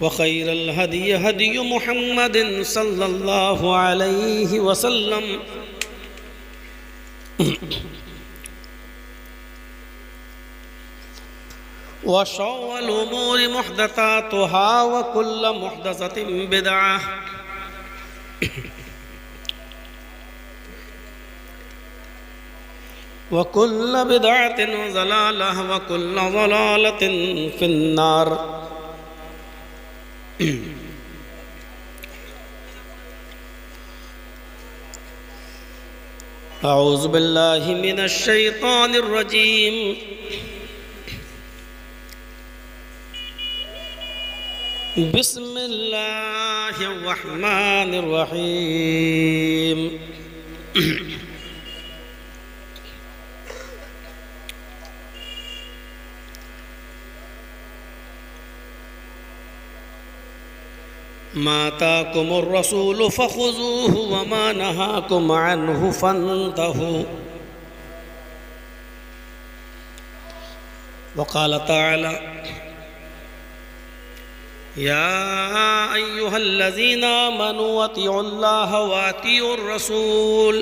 व खैरल हदी हदी मुहम्मदिन सल्लल्लाहु अलैहि वसल्लम व शर्रुल उमूरि मुहदसातुहा व कुल्लु मुहदसतिन बिदअह व कुल्लु बिदअतिन ज़लालह व कुल्लु ज़लालतिन फिन्नार। अऊज़ु बिल्लाहि मिनश शैतानिर रजीम। बिस्मिल्लाहिर रहमानिर रहीम। मा आताकुमुर रसूलु फखुज़ूहु व मा नहाकुम अन्हु फंतहू। व क़ाल तआला या अय्युहल्लज़ीना आमनू अतीउल्लाह व अतीउर रसूल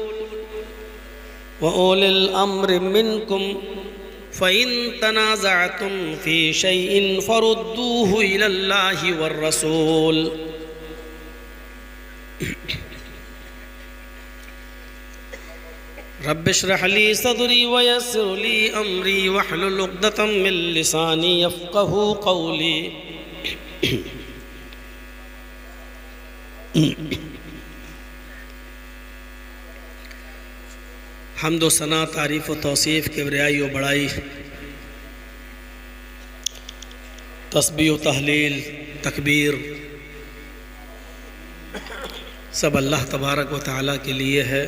व उलिल अम्रि मिनकुम फ़इन तनाज़अतुम फ़ी शैइन फ़रुद्दूहु इलल्लाहि वर रसूल। रब्बिश्रह ली सदरी व यस्सिर ली अमरी वहलुल उक़दतम मिन लिसानी यफ़क़हू क़ौली। हम्द व सना तारीफ़ व तौसीफ़ किबरियाई व बड़ाई, तस्बीह व तहलील तकबीर सब अल्लाह तबारक व तआला के लिए है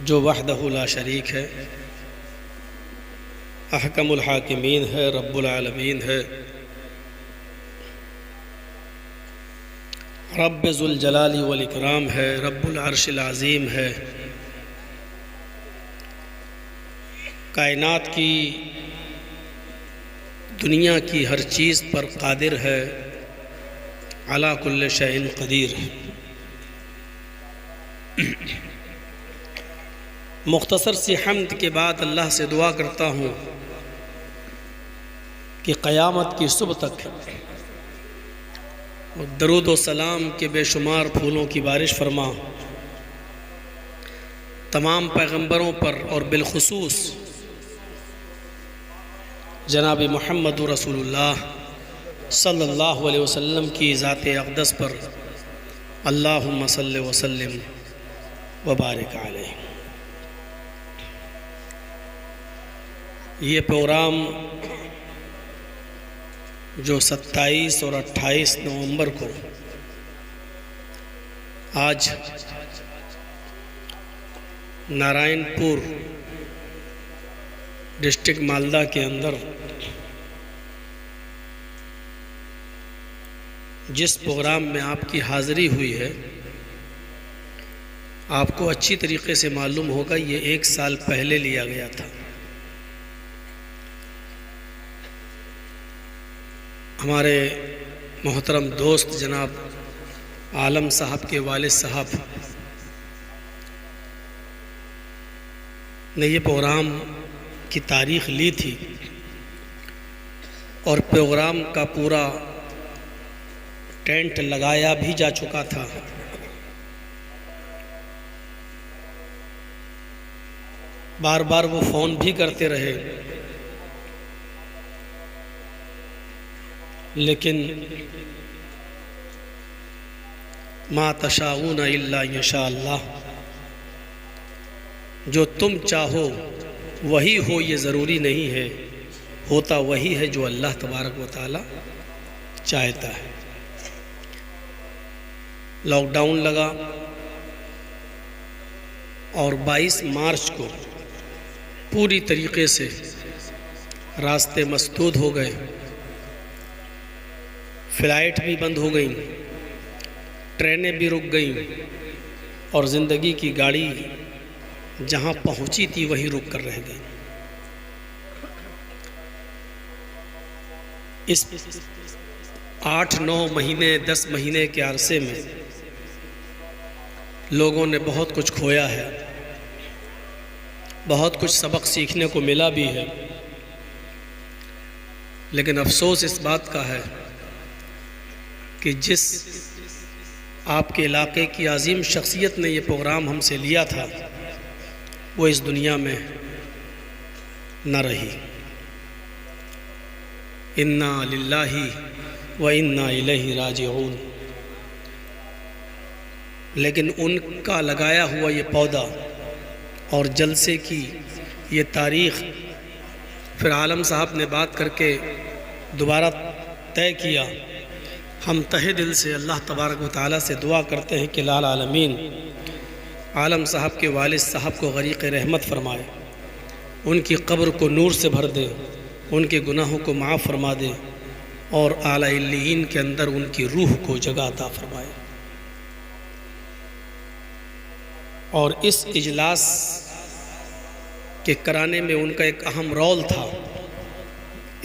जो वहदहु ला शरीक है, अहकमुल हाकिमीन है, रब्बुल आलमीन है, रब्बे ज़ुल जलाली वल इकराम है, रब्बुल अर्शिल अज़ीम है। कायनात की दुनिया की हर चीज़ पर कादिर है, अला कुल्लि शैइन क़दीर है। मुख्तसर सी हम्द के बाद अल्लाह से दुआ करता हूँ कि क़यामत की सुबह तक दरूद व सलाम के बेशुमार फूलों की बारिश फरमा, तमाम पैगंबरों पर और बिलखुसूस जनाब मुहम्मद रसूलुल्लाह सल्लल्लाहु अलैहि वसल्लम की ज़ात अक़दस पर अल्लाहुम्मा सल्लि व सल्लिम व बारिक अलैहि। ये प्रोग्राम जो 27 और 28 नवंबर को आज नारायणपुर डिस्ट्रिक्ट मालदा के अंदर जिस प्रोग्राम में आपकी हाज़िरी हुई है, आपको अच्छी तरीक़े से मालूम होगा ये 1 साल पहले लिया गया था। हमारे मोहतरम दोस्त जनाब आलम साहब के वालिद साहब ने ये प्रोग्राम की तारीख़ ली थी और प्रोग्राम का पूरा टेंट लगाया भी जा चुका था। बार बार वो फ़ोन भी करते रहे, लेकिन मा तशाऊन इल्ला यशा अल्लाह, जो तुम चाहो वही हो ये ज़रूरी नहीं है, होता वही है जो अल्लाह तबारक व तआला चाहता है। लॉकडाउन लगा और 22 मार्च को पूरी तरीक़े से रास्ते मसदूद हो गए, फ़्लाइट भी बंद हो गई, ट्रेनें भी रुक गईं और ज़िंदगी की गाड़ी जहाँ पहुँची थी वहीं रुक कर रह गई। 8-9 महीने 10 महीने के अरसे में लोगों ने बहुत कुछ खोया है, बहुत कुछ सबक सीखने को मिला भी है, लेकिन अफसोस इस बात का है कि जिस आपके इलाके की अजीम शख्सियत ने ये प्रोग्राम हमसे लिया था वो इस दुनिया में न रही। इन्ना लिल्लाहि व इन्ना इलैहि राजिऊन। लेकिन उनका लगाया हुआ ये पौधा और जलसे की ये तारीख़ फिर आलम साहब ने बात करके दोबारा तय किया। हम तहे दिल से अल्लाह तबारक व तआला से दुआ करते हैं कि लाल आलमीन आलम साहब के वालिद साहब को गरीक़ रहमत फरमाए, उनकी कब्र को नूर से भर दे, उनके गुनाहों को माफ़ फरमा दे और आला इल्लीयीन के अंदर उनकी रूह को जगह अता फरमाए। और इस इजलास के कराने में उनका एक अहम रोल था,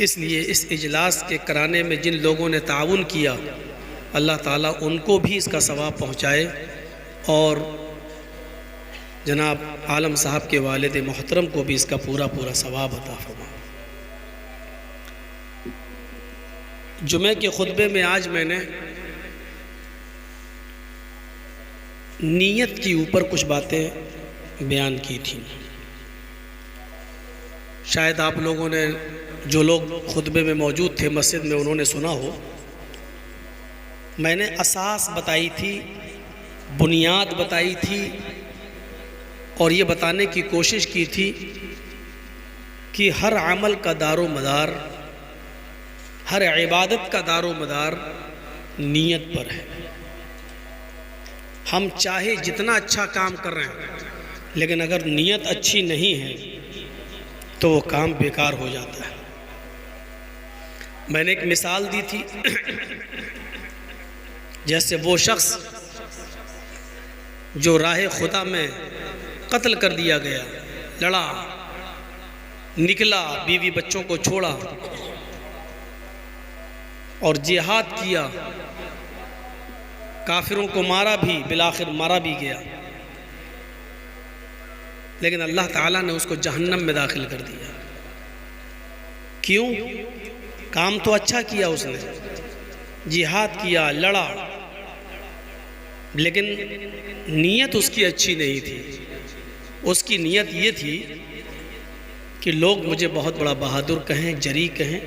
इसलिए इस इजलास के कराने में जिन लोगों ने ताउन किया अल्लाह ताला उनको भी इसका सवाब पहुँचाए और जनाब आलम साहब के वालिद मोहतरम को भी इसका पूरा पूरा सवाब अता फरमाए। जुमे के खुतबे में आज मैंने नीयत के ऊपर कुछ बातें बयान की थी। शायद आप लोगों ने, जो लोग खुतबे में मौजूद थे मस्जिद में, उन्होंने सुना हो। मैंने असास बताई थी, बुनियाद बताई थी और ये बताने की कोशिश की थी कि हर अमल का दारो मदार, हर इबादत का दारो मदार नीयत पर है। हम चाहे जितना अच्छा काम कर रहे हैं, लेकिन अगर नीयत अच्छी नहीं है तो वो काम बेकार हो जाता है। मैंने एक मिसाल दी थी, जैसे वो शख्स जो राह खुदा में कत्ल कर दिया गया, लड़ा, निकला, बीवी बच्चों को छोड़ा और जिहाद किया, काफिरों को मारा भी, बिलाखिर मारा भी गया, लेकिन अल्लाह ताला ने उसको जहन्नम में दाखिल कर दिया। क्यों? काम तो अच्छा किया उसने, जिहाद किया, लड़ा, लेकिन नीयत उसकी अच्छी नहीं थी। उसकी नीयत ये थी कि लोग मुझे बहुत बड़ा बहादुर कहें, जरी कहें,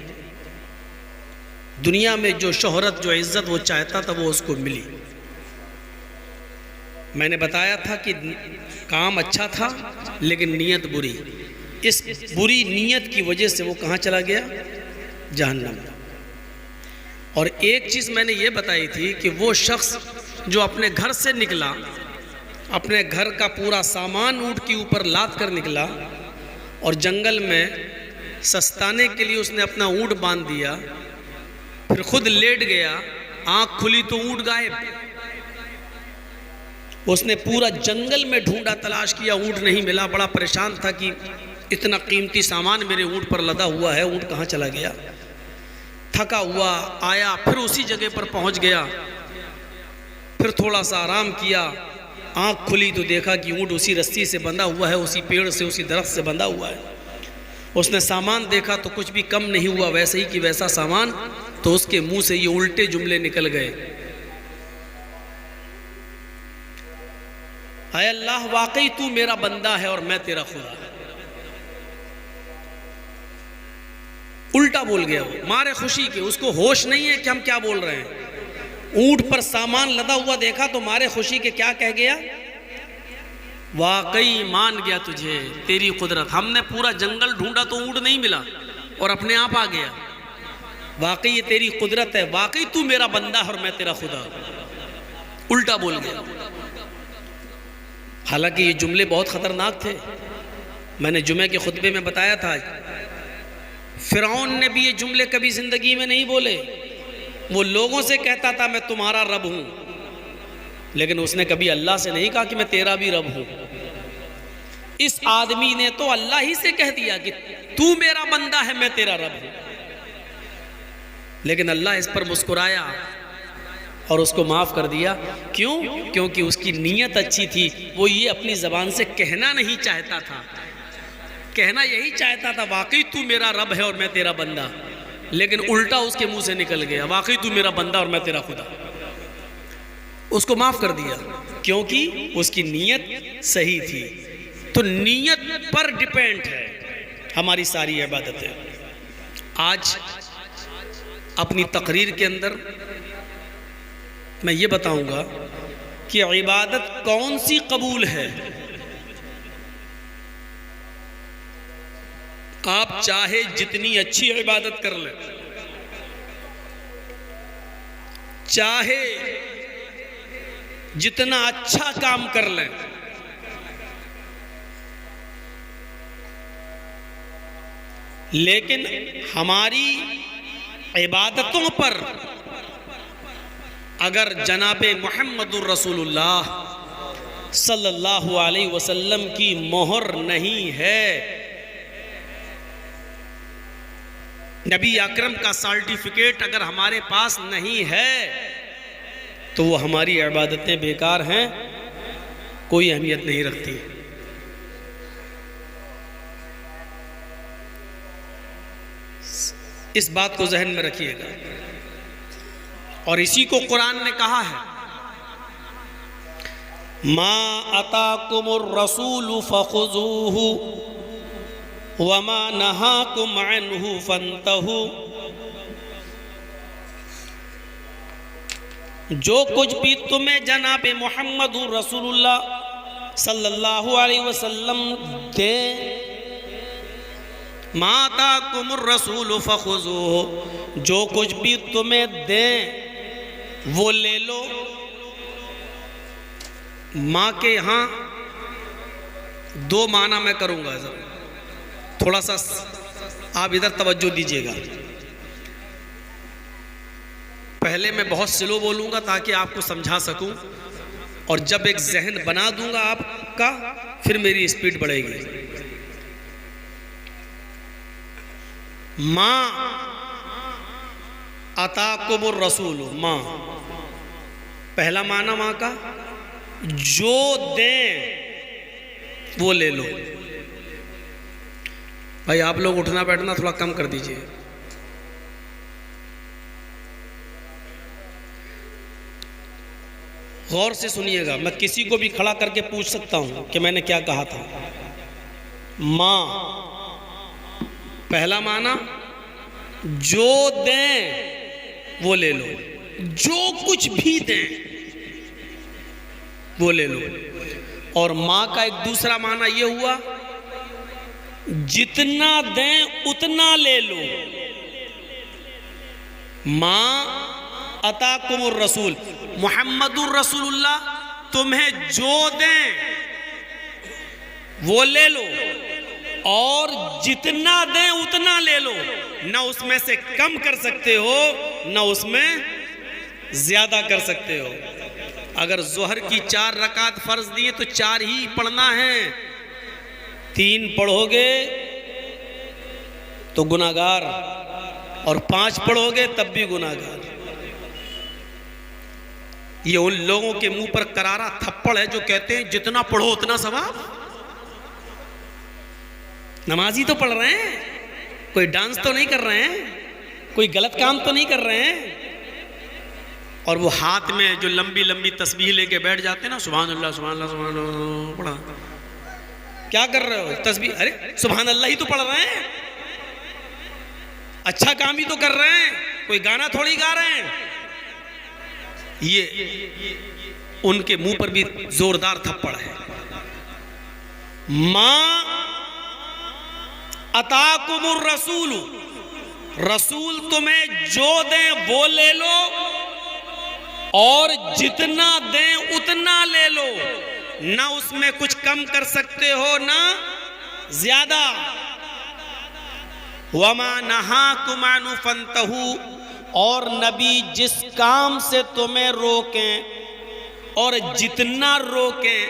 दुनिया में जो शोहरत, जो इज़्ज़त वो चाहता था वो उसको मिली। मैंने बताया था कि काम अच्छा था लेकिन नीयत बुरी। इस बुरी नीयत की वजह से वो कहाँ चला गया? जहन्नम। और एक चीज़ मैंने ये बताई थी कि वो शख्स जो अपने घर से निकला, अपने घर का पूरा सामान ऊँट के ऊपर लाद कर निकला और जंगल में सस्ताने के लिए उसने अपना ऊँट बांध दिया, फिर खुद लेट गया, आँख खुली तो ऊँट गायब। उसने पूरा जंगल में ढूंढा, तलाश किया, ऊँट नहीं मिला। बड़ा परेशान था कि इतना कीमती सामान मेरे ऊँट पर लदा हुआ है, ऊँट कहाँ चला गया। थका हुआ आया, फिर उसी जगह पर पहुँच गया, फिर थोड़ा सा आराम किया, आँख खुली तो देखा कि ऊँट उसी रस्सी से बंधा हुआ है, उसी पेड़ से, उसी दरख्त से बंधा हुआ है। उसने सामान देखा तो कुछ भी कम नहीं हुआ, वैसे ही कि वैसा सामान। तो उसके मुंह से ये उल्टे जुमले निकल गए, ऐ अल्लाह, वाकई तू मेरा बंदा है और मैं तेरा खुदा। उल्टा बोल गया वो, मारे खुशी के। उसको होश नहीं है कि हम क्या बोल रहे हैं। ऊंट पर सामान लदा हुआ देखा तो मारे खुशी के क्या कह गया? वाकई मान गया तुझे, तेरी कुदरत। हमने पूरा जंगल ढूंढा तो ऊंट नहीं मिला और अपने आप आ गया। वाकई ये तेरी कुदरत है, वाकई तू मेरा बंदा है और मैं तेरा खुदा। उल्टा बोल गया। हालांकि ये जुमले बहुत ख़तरनाक थे। मैंने जुमे के खुतबे में बताया था, फिरौन ने भी ये जुमले कभी ज़िंदगी में नहीं बोले। वो लोगों से कहता था मैं तुम्हारा रब हूँ, लेकिन उसने कभी अल्लाह से नहीं कहा कि मैं तेरा भी रब हूँ। इस आदमी ने तो अल्लाह ही से कह दिया कि तू मेरा बंदा है, मैं तेरा रब हूँ। लेकिन अल्लाह इस पर मुस्कुराया और उसको माफ़ कर दिया। क्यों? क्योंकि उसकी नीयत अच्छी थी। वो ये अपनी ज़बान से कहना नहीं चाहता था, कहना यही चाहता था वाकई तू मेरा रब है और मैं तेरा बंदा, लेकिन उल्टा उसके मुंह से निकल गया वाकई तू मेरा बंदा और मैं तेरा खुदा। उसको माफ़ कर दिया क्योंकि उसकी नीयत सही थी। तो नीयत पर डिपेंड है हमारी सारी इबादतें। आज अपनी तकरीर के अंदर मैं ये बताऊंगा कि इबादत कौन सी कबूल है। आप चाहे जितनी अच्छी इबादत कर लें, चाहे जितना अच्छा काम कर लें, लेकिन हमारी इबादतों पर अगर जनाबे मुहम्मदुर रसूलुल्लाह सल्लल्लाहु अलैहि वसल्लम की मोहर नहीं है, नबी अकरम का सर्टिफिकेट अगर हमारे पास नहीं है, तो वो हमारी इबादतें बेकार हैं, कोई अहमियत नहीं रखती। इस बात को जहन में रखिएगा। और इसी को कुरान ने कहा है, मा अताकुमुर रसूलु फखुजूहु वमा नहाकुम अन्हु फंतहु। जो कुछ भी तुम्हें जनाबे मुहम्मदुर रसूलुल्लाह सल्लल्लाहु अलैहि वसल्लम दे, माता कुमुर रसूल फखुजूहु, जो कुछ भी तुम्हें दें वो ले लो। माँ के यहाँ दो माना मैं करूँगा, थोड़ा सा आप इधर तवज्जो दीजिएगा। पहले मैं बहुत स्लो बोलूँगा ताकि आपको समझा सकूँ, और जब एक जहन बना दूंगा आपका फिर मेरी स्पीड बढ़ेगी। माँ अताकुमुर रसूल, माँ पहला माना माँ का, जो दें वो ले लो। भाई आप लोग उठना बैठना थोड़ा कम कर दीजिए। गौर से सुनिएगा, मैं किसी को भी खड़ा करके पूछ सकता हूं कि मैंने क्या कहा था। माँ पहला माना, जो दें वो ले लो, जो कुछ भी दें वो ले लो। और माँ का एक दूसरा माना ये हुआ, जितना दें उतना ले लो। माँ अताकुमुर रसूल, मुहम्मदुर रसूलुल्लाह तुम्हें जो दें वो ले लो, और जितना दें उतना ले लो। ना उसमें से कम कर सकते हो ना उसमें ज्यादा कर सकते हो। अगर जोहर की 4 रकात फर्ज दिए तो 4 ही पढ़ना है, 3 पढ़ोगे तो गुनाहगार, और 5 पढ़ोगे तब भी गुनाहगार। ये उन लोगों के मुंह पर करारा थप्पड़ है जो कहते हैं जितना पढ़ो उतना सवाब। नमाजी तो पढ़ रहे हैं, कोई डांस तो नहीं कर रहे हैं, कोई गलत काम तो नहीं कर रहे हैं, और वो हाथ में जो लंबी लंबी तस्बीह लेके बैठ जाते हैं ना, सुभान अल्लाह सुभान अल्लाह सुभान अल्लाह, पढ़ा क्या कर रहे हो तस्बीह? अरे सुभान अल्लाह ही तो पढ़ रहे हैं, अच्छा काम ही तो कर रहे हैं, कोई गाना थोड़ी गा रहे हैं। ये उनके मुंह पर भी जोरदार थप्पड़ है। माँ अताकुमुर रसूल, रसूल तुम्हें जो दें वो ले लो, और जितना दें उतना ले लो। ना उसमें कुछ कम कर सकते हो ना ज्यादा। वमा नहाकुम अन्हु फंतहु, और नबी जिस काम से तुम्हें रोकें और जितना रोकें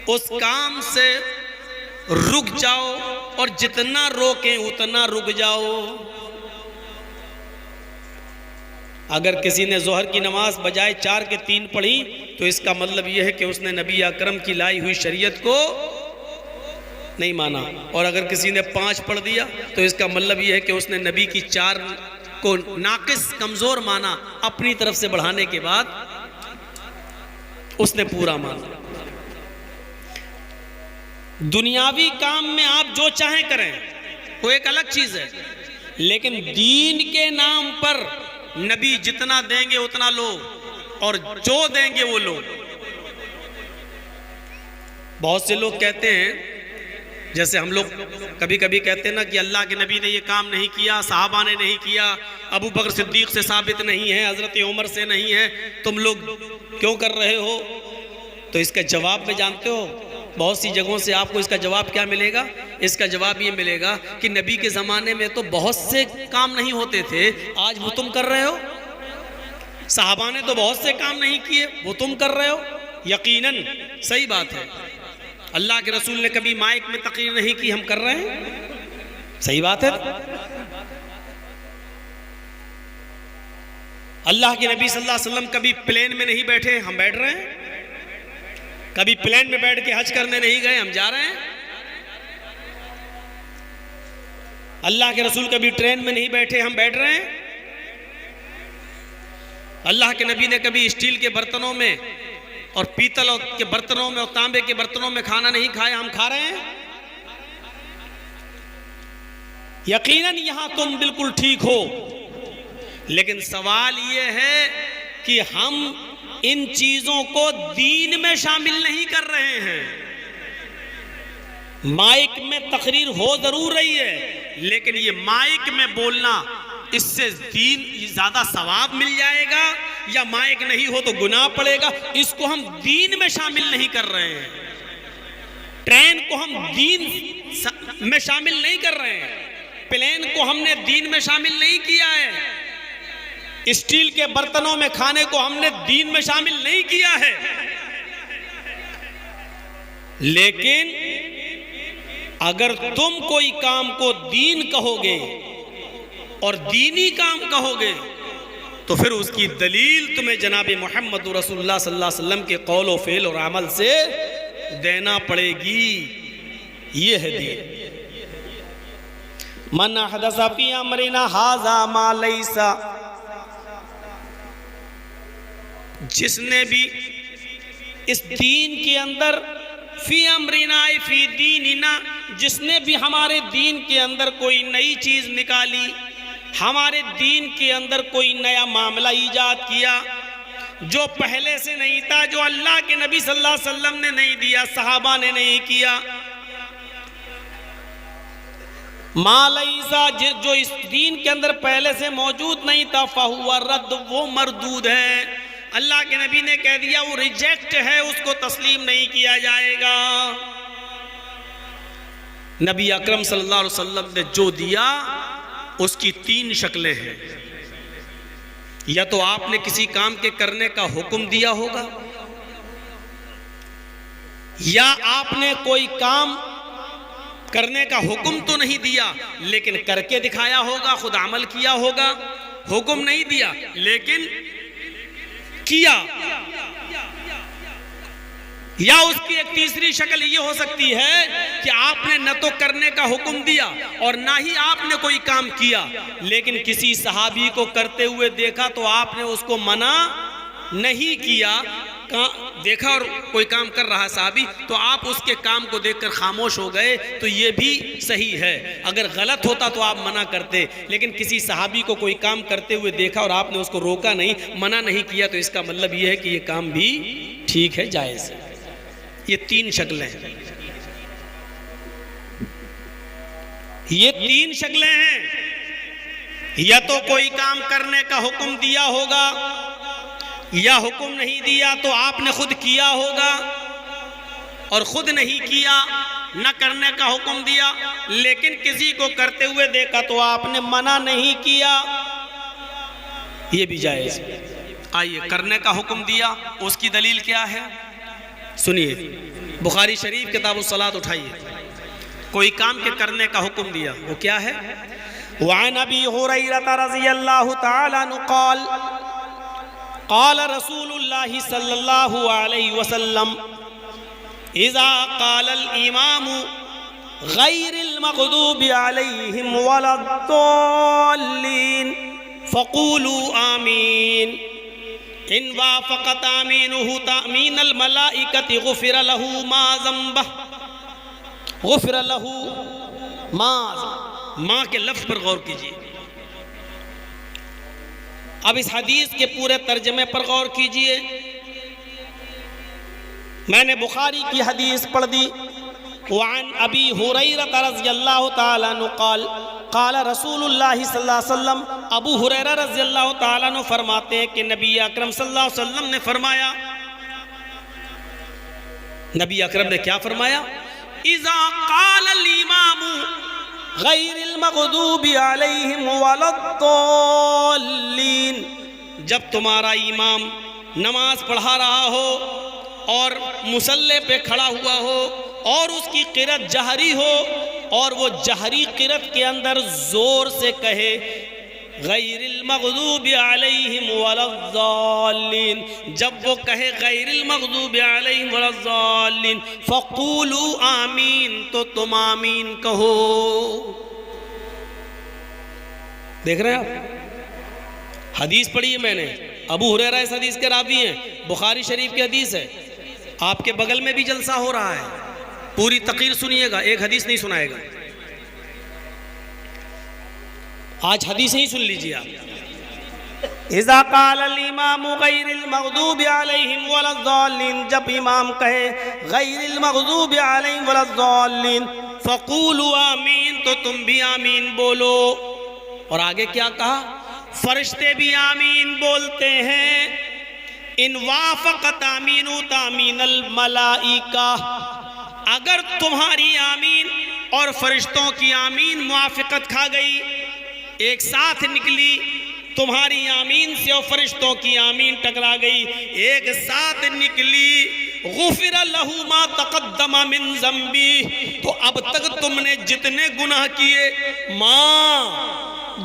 उस काम से रुक जाओ, और जितना रोकें उतना रुक जाओ। अगर किसी ने जोहर की नमाज बजाय 4 के 3 पढ़ी तो इसका मतलब यह है कि उसने नबी अकरम की लाई हुई शरीयत को नहीं माना, और अगर किसी ने 5 पढ़ दिया तो इसका मतलब यह है कि उसने नबी की 4 को नाकिस कमजोर माना, अपनी तरफ से बढ़ाने के बाद उसने पूरा माना। दुनियावी काम में आप जो चाहें करें वो एक अलग चीज है, लेकिन दीन के नाम पर नबी जितना देंगे उतना लो, और जो देंगे वो लो। बहुत से लोग कहते हैं, जैसे हम लोग कभी कभी कहते हैं ना कि अल्लाह के नबी ने ये काम नहीं किया, सहाबा ने नहीं किया, अबू बकर सिद्दीक से साबित नहीं है, हजरत उमर से नहीं है, तुम लोग क्यों कर रहे हो? तो इसका जवाब में जानते हो, बहुत सी जगहों से आपको इसका जवाब क्या मिलेगा? इसका जवाब ये मिलेगा कि नबी के ज़माने में तो बहुत से काम नहीं होते थे, आज वो तुम कर रहे हो। सहाबा ने तो बहुत से काम नहीं किए, वो तुम कर रहे हो। यकीनन सही बात है, अल्लाह के रसूल ने कभी माइक में तकरीर नहीं की, हम कर रहे हैं, सही बात है। अल्लाह के नबी सल्लल्लाहु अलैहि वसल्लम कभी प्लेन में नहीं बैठे, हम बैठ रहे हैं। कभी प्लेन में बैठ के हज करने नहीं गए, हम जा रहे हैं। अल्लाह के रसूल कभी ट्रेन में नहीं बैठे, हम बैठ रहे हैं। अल्लाह के नबी ने कभी स्टील के बर्तनों में और पीतल के बर्तनों में और तांबे के बर्तनों में खाना नहीं खाया, हम खा रहे हैं। यकीनन यहां तुम बिल्कुल ठीक हो, लेकिन सवाल यह है कि हम इन चीजों को दीन में शामिल नहीं कर रहे हैं। माइक में तकरीर हो जरूर रही है, लेकिन ये माइक में बोलना, इससे दीन ज्यादा सवाब मिल जाएगा या माइक नहीं हो तो गुनाह पड़ेगा, इसको हम दीन में शामिल नहीं कर रहे हैं। ट्रेन को हम दीन में शामिल नहीं कर रहे हैं, प्लेन को हमने दीन में शामिल नहीं किया है, स्टील के बर्तनों में खाने को हमने दीन में शामिल नहीं किया है। लेकिन अगर तुम कोई काम को दीन कहोगे और दीनी काम कहोगे तो फिर उसकी दलील तुम्हें जनाब मोहम्मद रसूलुल्लाह सल्लल्लाहु अलैहि वसल्लम के कौल और फेल और अमल से देना पड़ेगी। ये है दीन। मन हदसा फी अमरिना हाज़ा मा लैसा, जिसने भी इस दीन के अंदर फी अमरिना फी दीनिना, जिसने भी हमारे दीन के अंदर कोई नई चीज निकाली, हमारे दीन के अंदर कोई नया मामला ईजाद किया जो पहले से नहीं था, जो अल्लाह के नबी सल्लल्लाहु अलैहि वसल्लम ने नहीं दिया, सहाबा ने नहीं किया, मालईसा जो इस दीन के अंदर पहले से मौजूद नहीं था, फहुवा रद्द, वो मरदूद है। अल्लाह के नबी ने कह दिया वो रिजेक्ट है, उसको तस्लीम नहीं किया जाएगा। नबी अकरम सल्लल्लाहु अलैहि वसल्लम ने जो दिया उसकी 3 शक्लें हैं। या तो आपने किसी काम के करने का हुक्म दिया होगा, या आपने कोई काम करने का हुक्म तो नहीं दिया लेकिन करके दिखाया होगा, खुद अमल किया होगा। हुक्म नहीं दिया लेकिन किया। या उसकी एक तीसरी शक्ल ये हो सकती है कि आपने न तो करने का हुक्म दिया और ना ही आपने कोई काम किया, लेकिन किसी सहाबी को करते हुए देखा तो आपने उसको मना नहीं किया। देखा और कोई काम कर रहा सहाबी तो आप उसके काम को देखकर खामोश हो गए, तो ये भी सही है। अगर गलत होता तो आप मना करते, लेकिन किसी सहाबी को कोई काम करते हुए देखा और आपने उसको रोका नहीं, मना नहीं किया, तो इसका मतलब ये है कि ये काम भी ठीक है, जायज़ है। ये 3 शक्लें हैं, ये 3 शक्लें हैं। या तो कोई काम करने का हुक्म दिया होगा, या हुक्म नहीं दिया तो आपने खुद किया होगा, और खुद नहीं किया, न करने का हुक्म दिया लेकिन किसी को करते हुए देखा तो आपने मना नहीं किया, ये भी जायज़। आइए, करने का हुक्म दिया, उसकी दलील क्या है? सुनिए, बुखारी शरीफ किताब सलात उठाइए। कोई काम के करने का हुक्म दिया, वो क्या है? वअन अबी हुरैरा रज़ियल्लाहु तआला अन्हु क़ाल क़ाल रसूलुल्लाहि सल्लल्लाहु अलैहि वसल्लम इज़ा क़ालल इमामु गैरिल मग़दूबि अलैहिम वलद्दाल्लीन फ़क़ूलू आमीन इन वाफ़क़त आमीनुहु तामीनल मलाइकति गुफ़िर लहू मा ज़ंबह गुफ़िर लहू माँ के लफ्ज़ पर गौर कीजिए। अब इस हदीस के पूरे तर्जमे पर गौर कीजिए। मैंने बुखारी की हदीस पढ़ दी। वअन अबी हुरैरा रज़ियल्लाहु तआला अन्हु क़ाल क़ाल रसूलुल्लाहि सल्लल्लाहु अलैहि वसल्लम, अबू हुरैरा रज़ियल्लाहु तआला अन्हु फरमाते हैं कि नबी अकरम सल्लल्लाहु अलैहि वसल्लम ने फरमाया, नबी अकरम ने क्या फरमाया? इज़ा क़ालल इमामु गैरिल मग़दूबि अलैहिम वलद्दाल्लीन, जब तुम्हारा इमाम नमाज पढ़ा रहा हो और मुसल्ले पे खड़ा हुआ हो और उसकी क़िरत जहरी हो और वो जहरी क़िरत के अंदर ज़ोर से कहे गैरिल मग़दूबि अलैहिम वलद्दाल्लीन, जब वो कहे गैरिल मग़दूबि अलैहिम वलद्दाल्लीन फ़क़ूलू आमीन, तो तुम आमीन कहो। देख रहे हैं आप, हदीस पढ़ी है मैंने, अबू हुरैरा इस हदीस के रावी हैं, बुखारी शरीफ की हदीस है। आपके बगल में भी जलसा हो रहा है, पूरी तक़रीर सुनिएगा, एक हदीस नहीं सुनाएगा। आज हदीस ही सुन लीजिए आप। इज़ा क़ालल इमामु गैरिल मग़दूबि अलैहिम वलद्दाल्लीन, जब इमाम कहे गैरिल मग़दूबि अलैहिम वलद्दाल्लीन फ़क़ूलू आमीन, तो तुम भी आमीन बोलो। और आगे क्या कहा? फरिश्ते भी आमीन बोलते हैं। इन वाफ़क़त आमीनु तामीनल मलाइका, अगर तुम्हारी आमीन और फरिश्तों की आमीन मुआफ़क़त खा गई, एक साथ निकली, तुम्हारी आमीन से और फरिश्तों की आमीन टकरा गई, एक साथ निकली, गुफ़िर लहू मा तक़द्दम मिन ज़ंबी, तो अब तक तुमने जितने गुनाह किए,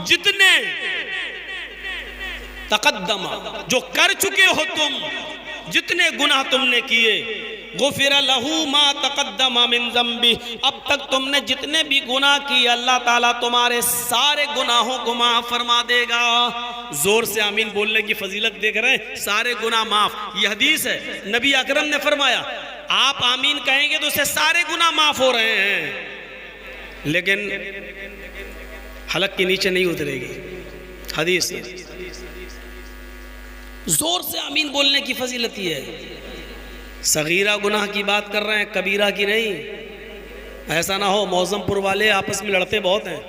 जितने तक़द्दम जो कर चुके हो तुम, जितने गुनाह तुमने किए, गुफ़िर लहू मा तक़द्दम मिन ज़ंबी, अब तक तुमने जितने भी गुनाह किए अल्लाह ताला तुम्हारे सारे गुनाहों को माफ़ फरमा देगा। जोर से आमीन बोलने की फजीलत देख रहे हैं, सारे गुनाह माफ़। ये हदीस है, नबी अकरम ने फरमाया आप आमीन कहेंगे तो उससे सारे गुनाह माफ़ हो रहे हैं, लेकिन हलक के नीचे नहीं उतरेगी। हदीस जोर से आमीन बोलने की फजीलत ही है। सगीरा गुनाह की बात कर रहे हैं, कबीरा की नहीं। ऐसा ना हो मौज़मपुर वाले आपस में लड़ते बहुत हैं।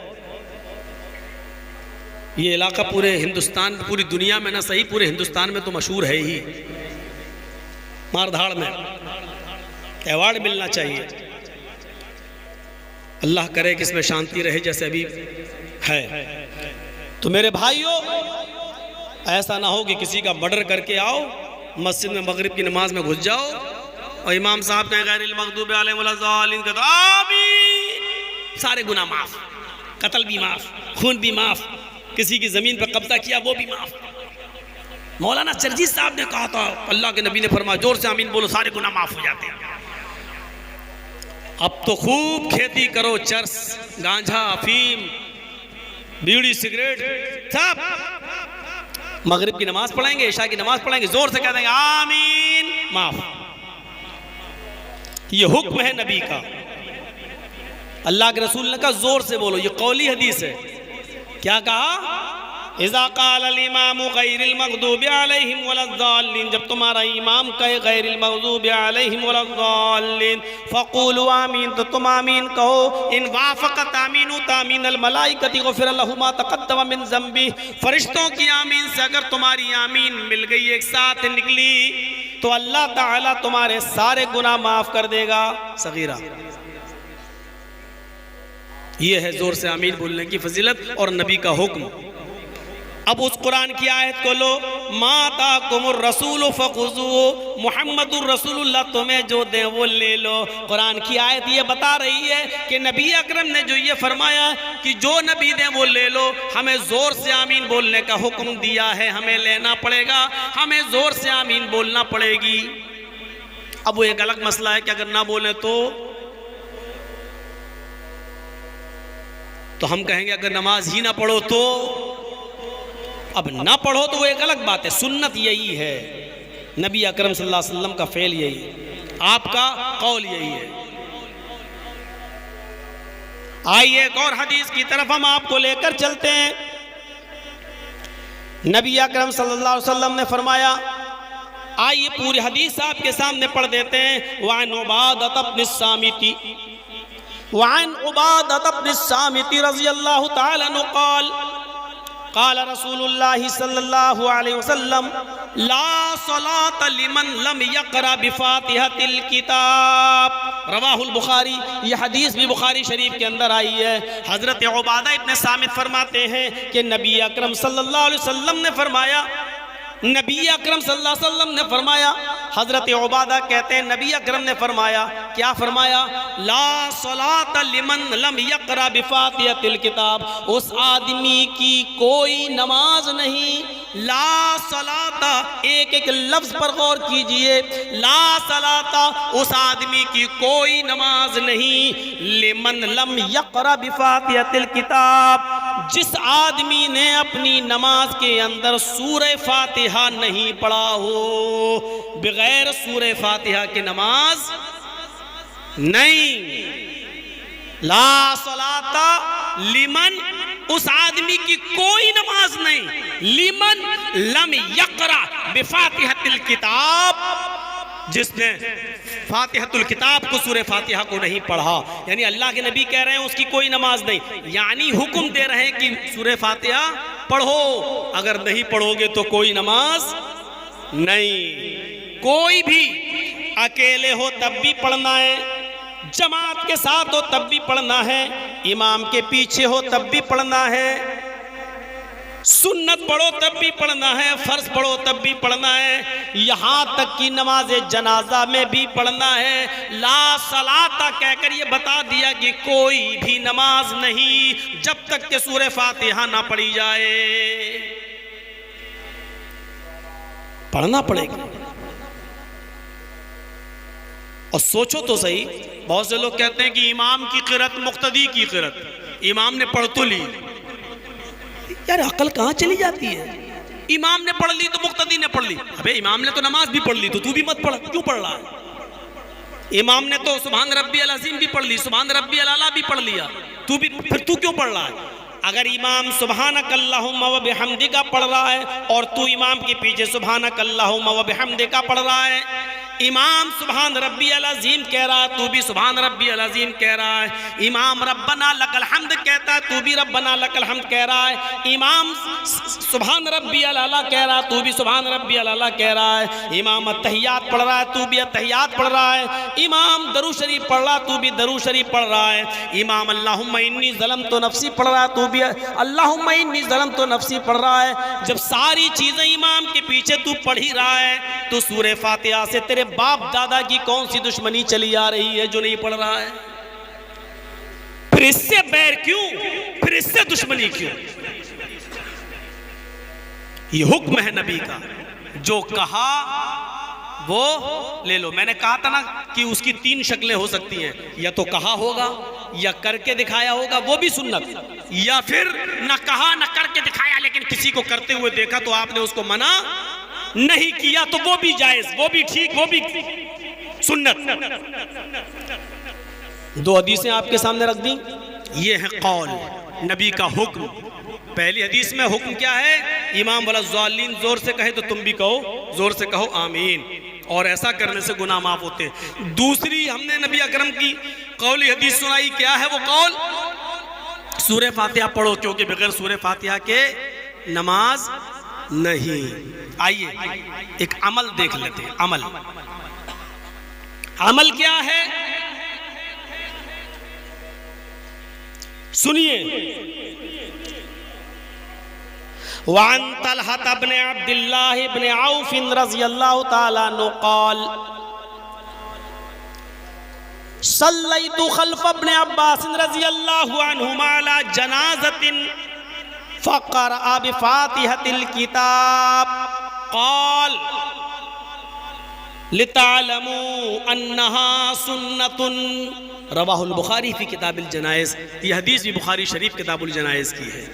ये इलाका पूरे हिंदुस्तान, पूरी दुनिया में ना सही, पूरे हिंदुस्तान में तो मशहूर है ही, मारधाड़ में अवार्ड मिलना चाहिए। अल्लाह करे कि इसमें शांति रहे जैसे अभी है। तो मेरे भाइयों, ऐसा ना हो कि किसी का मर्डर करके आओ, मस्जिद में मगरिब की नमाज में घुस जाओ और इमाम साहब ने गैरिल मग़दूबि अलैहिम वलद्दाल्लीन कहते आमीन, सारे गुनाह माफ़, कत्ल भी माफ़, खून भी माफ़, किसी की ज़मीन पर कब्जा किया वो भी माफ़। मौलाना चरजी साहब ने कहा था, अल्लाह के नबी ने फरमाया जोर से आमीन बोलो, सारे गुनाह माफ़ हो जाते हैं। अब तो खूब खेती करो, चरस, गांजा, अफीम, बीड़ी, सिगरेट, सब मगरिब की नमाज पढ़ेंगे, इशा की नमाज पढ़ेंगे, जोर से कह देंगे आमीन, माफ। ये हुक्म है नबी का, अल्लाह के रसूल ने कहा जोर से बोलो। ये कौली हदीस है। क्या कहा? इज़ा क़ालल इमामु गैरिल मग़दूबि अलैहिम वलद्दाल्लीन, जब तुम्हारा इमाम कहे गैरिल मग़दूबि अलैहिम वलद्दाल्लीन फ़क़ूलू आमीन, तो तुम आमीन कहो। इन वाफ़क़त आमीनु तामीनल मलाइकति गुफ़िर लहू मा तक़द्दम मिन ज़ंबी, फरिश्तों की आमीन से अगर तुम्हारी आमीन मिल गई, एक साथ निकली, तो अल्लाह ताला तुम्हारे सारे गुनाह माफ़ कर देगा। सगीरा ये है जोर से आमीन बोलने की फजीलत और नबी का हुक्म। अब उस कुरान की आयत को लो, माता कुमुर रसूल फखुजू, मुहम्मदुर रसूलुल्लाह तुम्हें जो दे वो ले लो। कुरान की आयत ये बता रही है कि नबी अकरम ने जो ये फरमाया कि जो नबी दे वो ले लो, हमें जोर से आमीन बोलने का हुक्म दिया है, हमें लेना पड़ेगा, हमें जोर से आमीन बोलना पड़ेगी। अब वो एक अलग मसला है कि अगर ना बोले तो हम कहेंगे अगर नमाज ही ना पढ़ो तो। अब ना पढ़ो तो वो एक अलग बात है, सुन्नत यही है, नबी अकरम सल्लल्लाहु अलैहि वसल्लम का फेल यही है, आपका कौल यही है। आइए एक और हदीस की तरफ हम आपको लेकर चलते हैं। नबी अकरम सल्लल्लाहु अलैहि वसल्लम ने फरमाया, आइए पूरी हदीस आपके सामने पढ़ देते हैं। वान उबादत इब्न सामिती, वान उबादत इब्न सामिती रज़ियल्लाहु ताला अन्हु क़ाल क़ाल रसूलुल्लाह सल्लल्लाहु अलैहि वसल्लम ला सलात लिमन लम यक़रा बिफ़ातिहतिल किताब, रवाहुल बुखारी। यह हदीस भी बुखारी शरीफ के अंदर आई है। हज़रत उबादा इब्न सामित फरमाते हैं कि नबी अकरम सल्लल्लाहु अलैहि वसल्लम ने फरमाया, नबी अकरम सल्लल्लाहु अलैहि वसल्लम ने फरमाया, हज़रत उबादा कहते हैं नबी अकरम ने फरमाया, क्या फरमाया, ला सलात लिमन लम यक़रा बिफ़ातिहतिल किताब, उस आदमी की कोई नमाज नहीं, ला सलाता, एक एक लफ्ज पर गौर कीजिए, ला सलाता, उस आदमी की कोई नमाज नहीं, लिमन लम यक़रा बिफ़ातिहतिल किताब, जिस आदमी ने अपनी नमाज के अंदर सूरह फातिहा नहीं पढ़ा हो, बगैर सूरह फातिहा के नमाज नहीं। ला सलाता लिमन, उस आदमी की कोई नमाज नहीं, लिमन लम यक़रा बिफ़ातिहतिल किताब, जिसने फातिहतुल किताब को सूरह फातिहा को नहीं पढ़ा। यानी अल्लाह के नबी कह रहे हैं उसकी कोई नमाज नहीं, यानी हुक्म दे रहे हैं कि सूरह फातिहा पढ़ो, अगर नहीं पढ़ोगे तो कोई नमाज नहीं। कोई भी अकेले हो तब भी पढ़ना है, जमात के साथ हो तब भी पढ़ना है, इमाम के पीछे हो तब भी पढ़ना है, सुन्नत पढ़ो तब भी पढ़ना है, फर्ज पढ़ो तब भी पढ़ना है, यहाँ तक कि नमाज जनाजा में भी पढ़ना है। ला सलाता कहकर ये बता दिया कि कोई भी नमाज नहीं जब तक कि सूरह फातिहा ना पढ़ी जाए, पढ़ना पड़ेगा। और सोचो तो सही, बहुत से लोग कहते हैं कि इमाम की क़िरात मुक्तदी की क़िरात, इमाम ने पढ़ तो ली, यार अकल कहाँ चली जाती है। इमाम ने पढ़ ली तो मुक्तदी ने पढ़ ली, अबे इमाम ने तो नमाज भी पढ़ ली तो तू भी मत पढ़, क्यों पढ़ रहा है। इमाम ने तो सुभान रब्बियल अज़ीम भी पढ़ ली, सुभान रब्बियल आला भी पढ़ लिया, तू भी, फिर तू क्यों पढ़ रहा है। अगर इमाम सुभानक अल्लाहुम्मा व बिहम्दिका पढ़ रहा है और तू इमाम के पीछे सुभानक अल्लाहुम्मा व बिहम्दिका पढ़ रहा है, इमाम सुभान रब्बियल अज़ीम कह रहा है, तू भी सुभान रब्बियल अज़ीम कह रहा है, इमाम रब्बना लकल हम्द कहता है, तू भी रब्बना लकल हम्द कह रहा है, इमाम सुभान रब्बियल आला कह रहा है, तू भी सुभान रब्बियल आला कह रहा है, इमाम अत्तहियात पढ़ रहा है, तू भी अत्तहियात पढ़ रहा है, इमाम दरूद शरीफ पढ़ रहा है, तू भी दरूद शरीफ पढ़ रहा है, इमाम अल्लाहुम्मा इन्नी ज़लमतु नफ्सी पढ़ रहा है, तू भी अल्लाहुम्मा इन्नी ज़लमतु नफ्सी पढ़ रहा है। जब सारी चीज़ें इमाम के पीछे तू पढ़ ही रहा है तो सूरह फातिहा से तेरे बाप दादा की कौन सी दुश्मनी चली आ रही है जो नहीं पढ़ रहा है। फिर इससे बैर क्यों, फिर इससे दुश्मनी क्यों। ये हुक्म है नबी का, जो कहा वो ले लो। मैंने कहा था ना कि उसकी तीन शक्लें हो सकती हैं, या तो कहा होगा, या करके दिखाया होगा, वो भी सुन्नत, या फिर न कहा न करके दिखाया लेकिन किसी को करते हुए देखा तो आपने उसको मना नहीं किया, तो वो भी जायज, वो भी ठीक, वो भी सुन्नत। दो हदीसें आपके सामने रख दी, ये है कौल नबी का हुक्म। पहली हदीस में हुक्म क्या है, इमाम वाला ज़ालिन जोर से कहे तो तुम भी कहो, जोर से कहो आमीन, और ऐसा करने से गुनाह माफ होते हैं। दूसरी हमने नबी अकरम की कौली हदीस सुनाई, क्या है वो कौल, सूरह फातिहा पढ़ो, क्योंकि बगैर सूरह फातिहा के नमाज नहीं। आइए एक अमल देख लेते हैं। अमल क्या है, सुनिए। One Talha ibn Abdullah ibn of रज़ियल्लाहु तआला अन्हु क़ाल सल्लैतु खल्फ इब्न अब्बास रज़ियल्लाहु अन्हुमा अला जनाज़तिन फ़क़रअ बिफ़ातिहतिल किताब क़ाल लितालमू अन्नहा सुन्नतुन रवाहुल बुखारी फ़ी किताबिल जनाइज़। ये हदीस भी बुखारी शरीफ किताबुल जनाइज़ की है।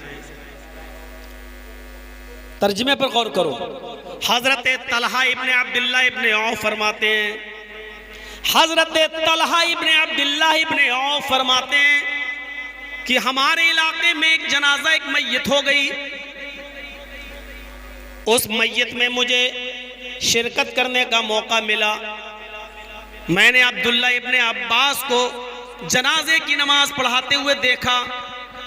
तर्जुमे पर गौर करो। हज़रत तलहा इब्न अब्दुल्लाह इब्न औफ फरमाते हैं, हज़रत तलहा इब्न अब्दुल्लाह इब्न औफ फरमाते हैं कि हमारे इलाके में एक जनाजा, एक मैयत हो गई। उस मैयत में मुझे शिरकत करने का मौका मिला। मैंने अब्दुल्ला इब्न अब्बास को जनाजे की नमाज पढ़ाते हुए देखा।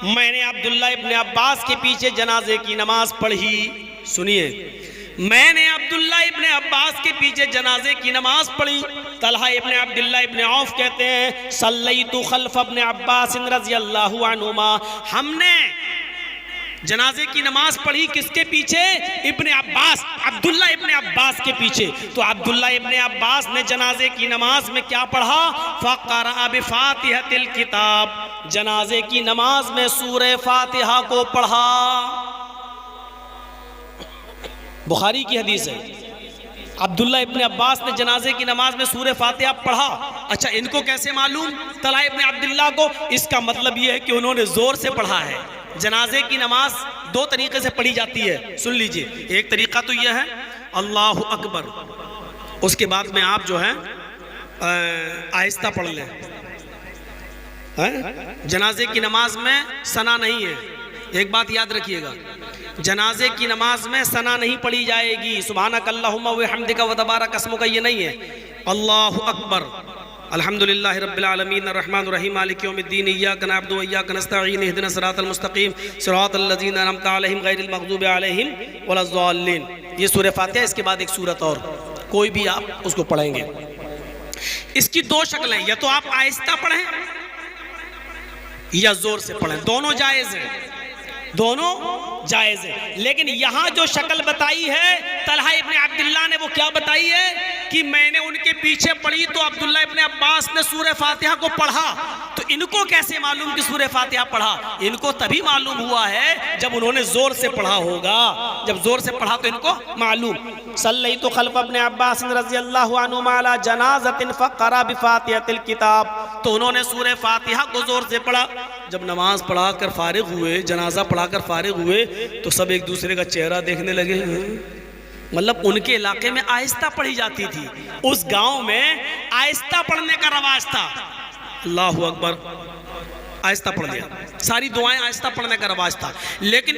मैंने अब्दुल्ला इब्न अब्बास के पीछे जनाजे की नमाज पढ़ी। सुनिए, मैंने अब्दुल्ला इब्न अब्बास के पीछे जनाजे की नमाज पढ़ी। तलहा इब्न अब्दुल्ला इब्न औफ कहते हैं सल्लैतु खल्फ इब्न अब्बास रज़ियल्लाहु अन्हुमा, हमने जनाजे की नमाज पढ़ी किसके पीछे? इब्न अब्बास, अब्दुल्ला इब्न अब्बास के पीछे। तो अब्दुल्ला इब्न अब्बास ने जनाजे की नमाज में क्या पढ़ा? फ़क़रअ बिफ़ातिहतिल किताब, जनाजे की नमाज में सूरह फातिहा को पढ़ा। बुखारी की हदीस है। अब्दुल्ला इब्न अब्बास ने जनाजे की नमाज में सूरह फातिहा पढ़ा। अच्छा, इनको कैसे मालूम तलहा इब्न अब्दुल्ला को? इसका मतलब यह है कि उन्होंने जोर से पढ़ा है। जनाजे की नमाज दो तरीके से पढ़ी जाती है, सुन लीजिए। एक तरीका तो यह है अल्लाहु अकबर, उसके बाद में आप जो है आहिस्ता पढ़ लें। जनाजे की नमाज में सना नहीं है, एक बात याद रखिएगा, जनाजे की नमाज में सना नहीं पढ़ी जाएगी। सुभानक अल्लाहुम्मा व बिहम्दिका व तबारक अस्मुका, ये नहीं है। अल्लाहु अकबर, अल्हम्दुलिल्लाहि रब्बिल आलमीन अर्रहमानिर रहीम मालिकि यौमिद्दीन इय्याका नअबुदु व इय्याका नस्तईन इहदिनस सिरातल मुस्तकीम सिरातल लज़ीना अनअमता अलैहिम गैरिल मग़ज़ूबि अलैहिम वलज़्ज़ालिन। ये सूरह फातिहा, इसके बाद एक सूरत और, कोई भी आप उसको पढ़ेंगे। इसकी दो शक्लें, या तो आप आहिस्ता पढ़ें या जोर से पढ़ें, दोनों जायज़ है, दोनों जायज़ है। लेकिन यहाँ जो शक्ल बताई है तलहा इब्न अब्दुल्ला ने, वो क्या बताई है कि मैंने उनके पीछे पढ़ी तो अब्दुल्ला इब्न अब्बास ने सूरह फातिहा को पढ़ा। तो इनको कैसे मालूम कि सूरह फातिहा पढ़ा? इनको तभी मालूम हुआ है जब उन्होंने जोर से पढ़ा होगा। जब जोर से पढ़ा तो इनको मालूम। सल्लैतु खल्फ इब्न अब्बास रज़ियल्लाहु अन्हुमा अला जनाज़तिन फ़क़रअ बिफ़ातिहतिल किताब, तो उन्होंने सूरह फातिहा को जोर से पढ़ा। जब नमाज पढ़ा कर फारिग हुए, जनाजा पढ़ाकर फारिग हुए, तो सब एक दूसरे का चेहरा देखने लगे। मतलब उनके इलाके में आहिस्ता पढ़ी जाती थी, उस गांव में आहिस्ता पढ़ने का रवाज था। अल्लाहु अकबर, आहिस्ता पढ़ लिया, सारी दुआएं आहिस्ता पढ़ने का रवाज था। लेकिन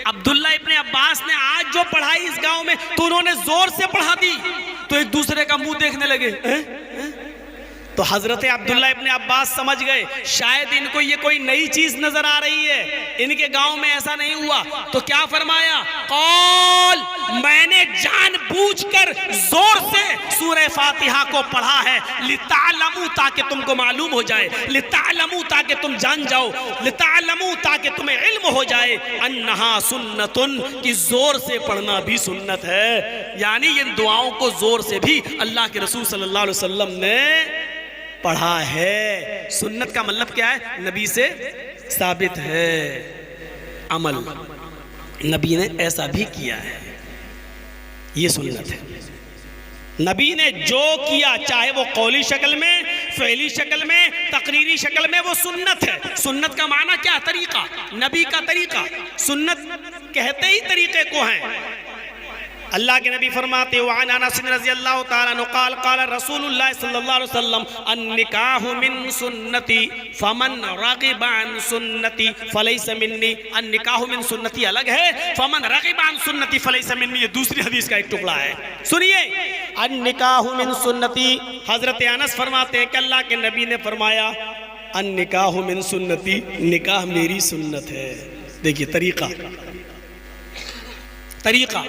अब्दुल्ला इब्न अब्बास ने आज जो पढ़ाई इस गांव में, तो उन्होंने जोर से पढ़ा दी, तो एक दूसरे का मुंह देखने लगे। तो हजरत अब्दुल्ला इब्न अब्बास समझ गए शायद इनको ये कोई नई चीज नजर आ रही है, इनके गांव में ऐसा नहीं हुआ। तो क्या फरमाया? कौल, मैंने जानबूझकर जोर से सूरह फातिहा को पढ़ा है, लितालमू, ताकि तुमको मालूम हो जाए, लितालमू, ताकि तुम जान जाओ, लितालमू, ताकि तुम्हें इल्म हो जाए, अन्नहा सुन्नतुन, कि जोर से पढ़ना भी सुन्नत है। यानी इन दुआओं को जोर से भी अल्लाह के रसूल सल्लल्लाहु अलैहि वसल्लम ने पढ़ा है। सुन्नत का मतलब क्या है? नबी से साबित है, अमल नबी ने ऐसा भी किया है, ये सुन्नत है। नबी ने जो किया, चाहे वो कौली शक्ल में, फ़ेली शक्ल में, तकरीरी शक्ल में, वो सुन्नत है। सुन्नत का माना क्या? तरीका, नबी का तरीका। सुन्नत कहते ही तरीके को है। अल्लाह के नबी फरमाते हो, अन अनस रज़ियल्लाहु तआला अन्हु क़ाल क़ाल रसूलुल्लाह सल्लल्लाहु अलैहि वसल्लम, अन्निकाहु मिन सुन्नती फमन रग़िबा अन सुन्नती फलैसा मिन्नी। अन्निकाहु मिन सुन्नती अलग है, फमन रग़िबा अन सुन्नती फलैसा मिन्नी ये दूसरी हदीस का एक टुकड़ा है। सुनिए, अन्निकाहु मिन सुन्नती, हज़रत अनस फरमाते हैं कि अल्लाह के नबी ने फरमाया, अन्निकाहु मिन सुन्नती, निकाह मेरी सुन्नत है। देखिए तरीका, तरीका